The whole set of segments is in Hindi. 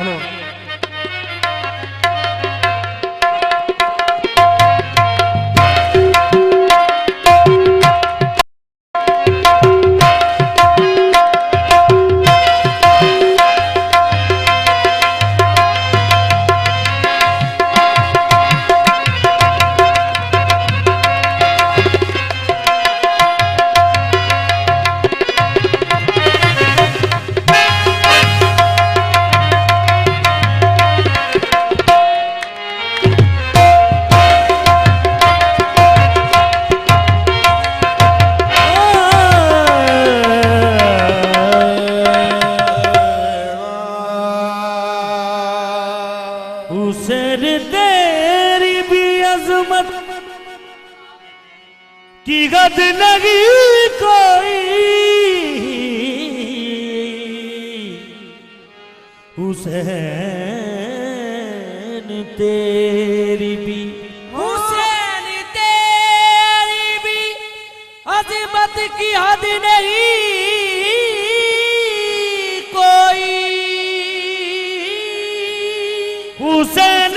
धन्यवाद। हुसैन तेरी भी अजमत की गद नहीं कोई, हुसैन तेरी भी अजमत की हद नहीं कोई, हुसैन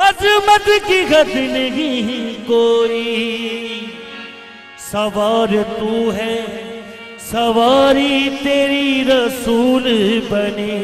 अजमत की हद नहीं कोई। सवार तू है सवारी तेरी रसूल बने,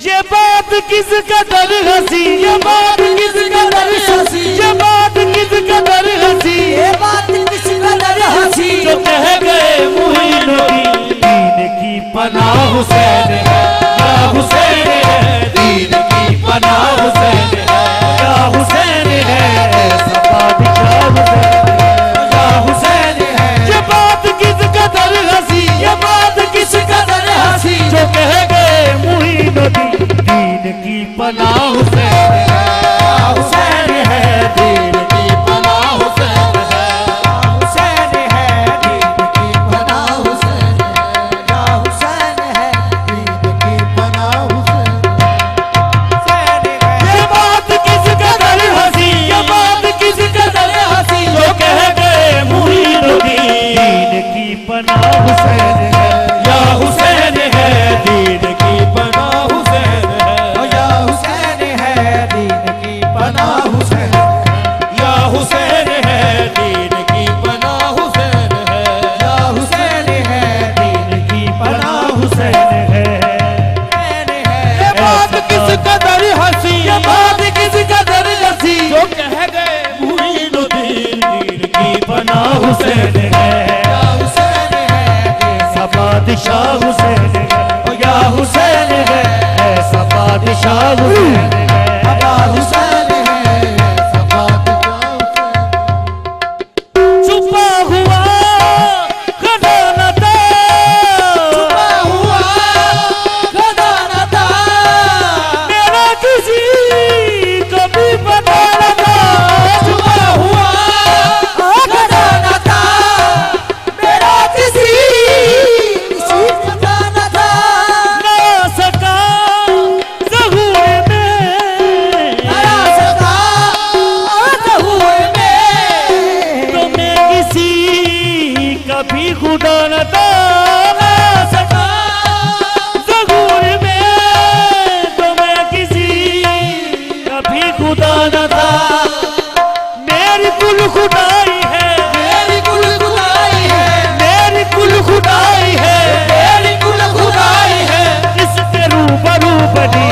ये बात किस कदर हंसी, ये बात किस कदर हंसी, ये बात किस कदर हंसी, ये बात किस कदर हंसी, जो कह गए मुईनुद्दीन की पनाह हुसैन है, या हुसैन है दीन की पनाह हुसैन है, या हुसैन है सबादिशाह हुसैन है, या हुसैन है। ये बात किस कदर हंसी, ये बात किस कदर हंसी, जो कह गए मुईनुद्दीन की पनाह हुसैन है, या हुसैन है दीन की पनाह हुसैन है, हुसैन है दीन की पनाह हुसैन है, या हुसैन है दीन की पनाह हुसैन है। ये बात किस कदर हंसी, ये बात किस कदर हंसी, जो कह गए मुईनुद्दीन की पनाह हुसैन है, या हुसैन है दीन की पनाह हुसैन है, या हुसैन है दीन की पनाह हुसैन है, या हुसैन है दीन की पनाह हुसैन है, या हुसैन है दीन की पनाह हुसैन है। ये बात किस कदर हंसी, ये बात किस कदर हंसी, जो कह गए मुईनुद्दीन की पनाह हुसैन है, या हुसैन है बादशाह हुसैन है, या हुसैन है ऐसा बादशाह हुसैन है, हुसैन है छुपा हुआ खजाना था, छुपा हुआ खजाना था, मेरा किसी को भी पता न था, छुपा हुआ खजाना था, मेरा किसी को पता न था, ना सका ज़हूर में, ना सका ज़हूर में, तो मैं किसी का भी खुदा न था, ना सका ज़हूर में, तो मैं किसी का भी खुदा न था। मेरी कुल खुदाई है, मेरी कुल खुदाई है, मेरी कुल खुदाई है, मेरी कुल खुदाई है, इसके रूबरू बनी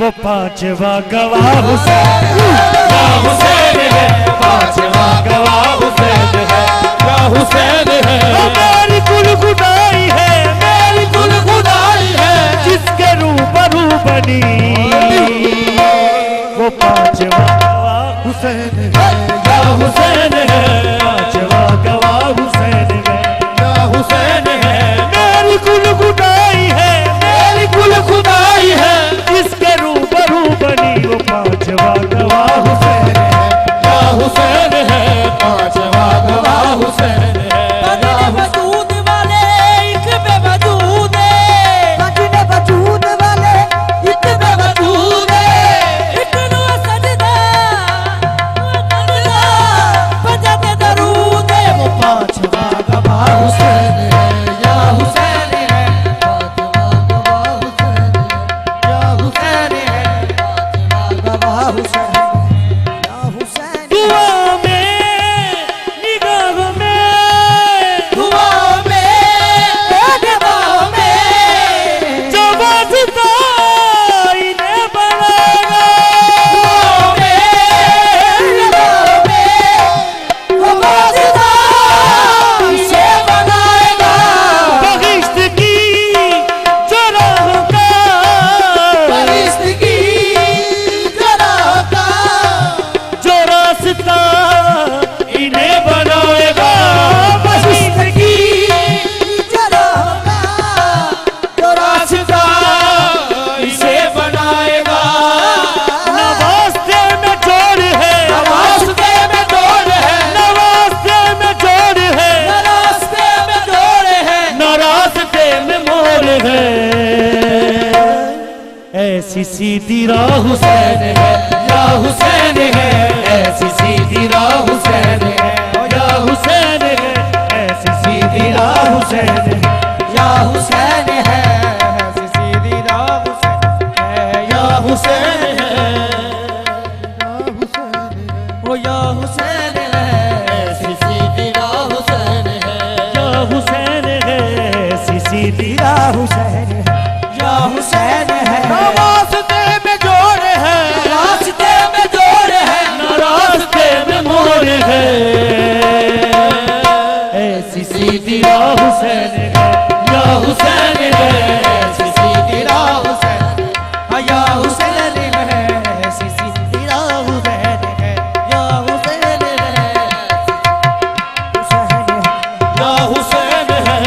वो पांचवा गवाह हुसैन, या हुसैन है पांचवा गवाह हुसैन है, या हुसैन है। मेरी कुल खुदाई है, मेरी कुल खुदाई है, जिसके रूबरू बनी वो पांचवा गवाह हुसैन है, या हुसैन है पांचवा गवाह हुसैन है, या हुसैन है। मेरी कुल खुदाई है, मेरी कुल खुदाई है, जिसके रूबरू बनी वो पांचवा गवाह हुसैन है, सीधी राह हुसैन है, या हुसैन है, ऐसी सीधी राह हुसैन है, या हुसैन है, ऐसी सीधी राह हुसैन है, या हुसैन है, ऐसी सीधी राह हुसैन है, या हुसैन है, ओ या हुसैन है, ऐसी सीधी राह हुसैन है, या हुसैन है, ऐसी सीधी या हुसैन है, या हुसैन है, रास्ते में जोड़ है, रास्ते में जोड़ है, ना रास्ते में मोड़ है, ऐसी सीधी राह हुसैन है, या हुसैन है, ऐसी सीधी राह हुसैन है, या हुसैन है, ऐसी सीधी राह हुसैन है, या हुसैन है, हुसैन है। या हुसैन है,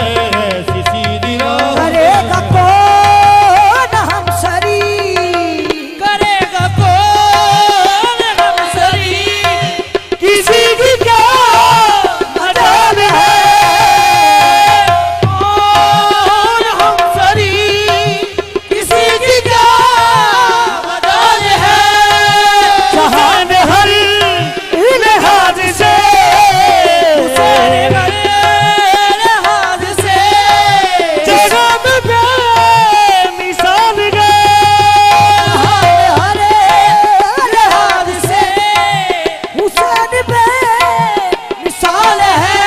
ऐसी सीधी राह करेगा कौन हम सरी, करेगा कौन हम सरी, किसी की क्या मजाल है, कौन हम सरी, किसी की क्या मजाल है, जहान हर लिहाज से हुसैन बड़े लिहाज से, जगत पे मिसाल गए, हरे लिहाज से, हुसैन पे मिसाल है,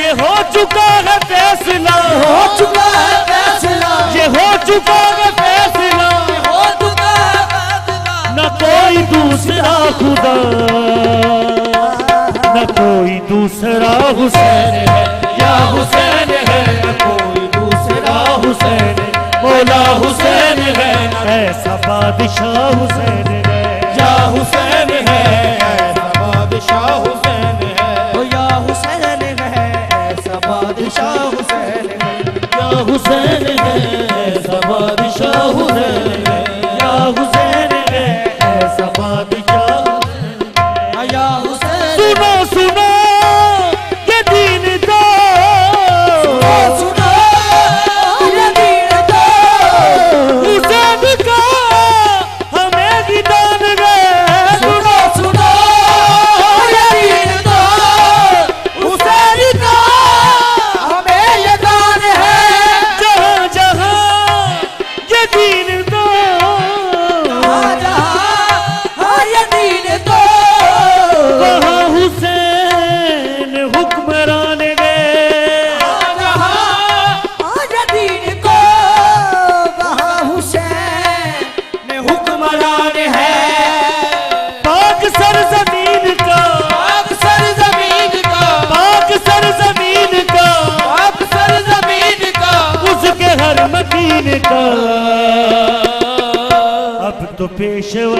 ये हो चुका है फैसला, हो चुका है फैसला, ये हो चुका है फैसला, हो चुका है फैसला, न कोई दूसरा खुदा, न कोई दूसरा हुसैन है, या हुसैन है, न कोई दूसरा हुसैन है, मौला हुसैन है, ऐसा बादशाह हुसैन है, या हुसैन है, ऐसा बादशाह हुसैन है, ओ या हुसैन है, ऐसा बादशाह हुसैन है, या हुसैन है, ऐसा बादशाह हुसैन है, या हुसैन है, ऐसा बादशाह। या हुसैन, सुनो सुनो ये दीन दो, ओ सुनो ये दीन दो, हुसैन का हमें विधान गए, सुनो सुनो ये दीन दो, हुसैन का हमें ये दान है, जहाँ जहाँ ये दीन दो, जहाँ जहाँ ये दीन दो, वहाँ हुसैन हुक्मरान गए, ये दीन को वहाँ हुसैन ने हुक्मरान है, पाक सरजमीन का, पाक सरजमीन का, पाक सरजमीन का, पाक सरजमीन का, उसके हर मकीन का, अब तो पेशवा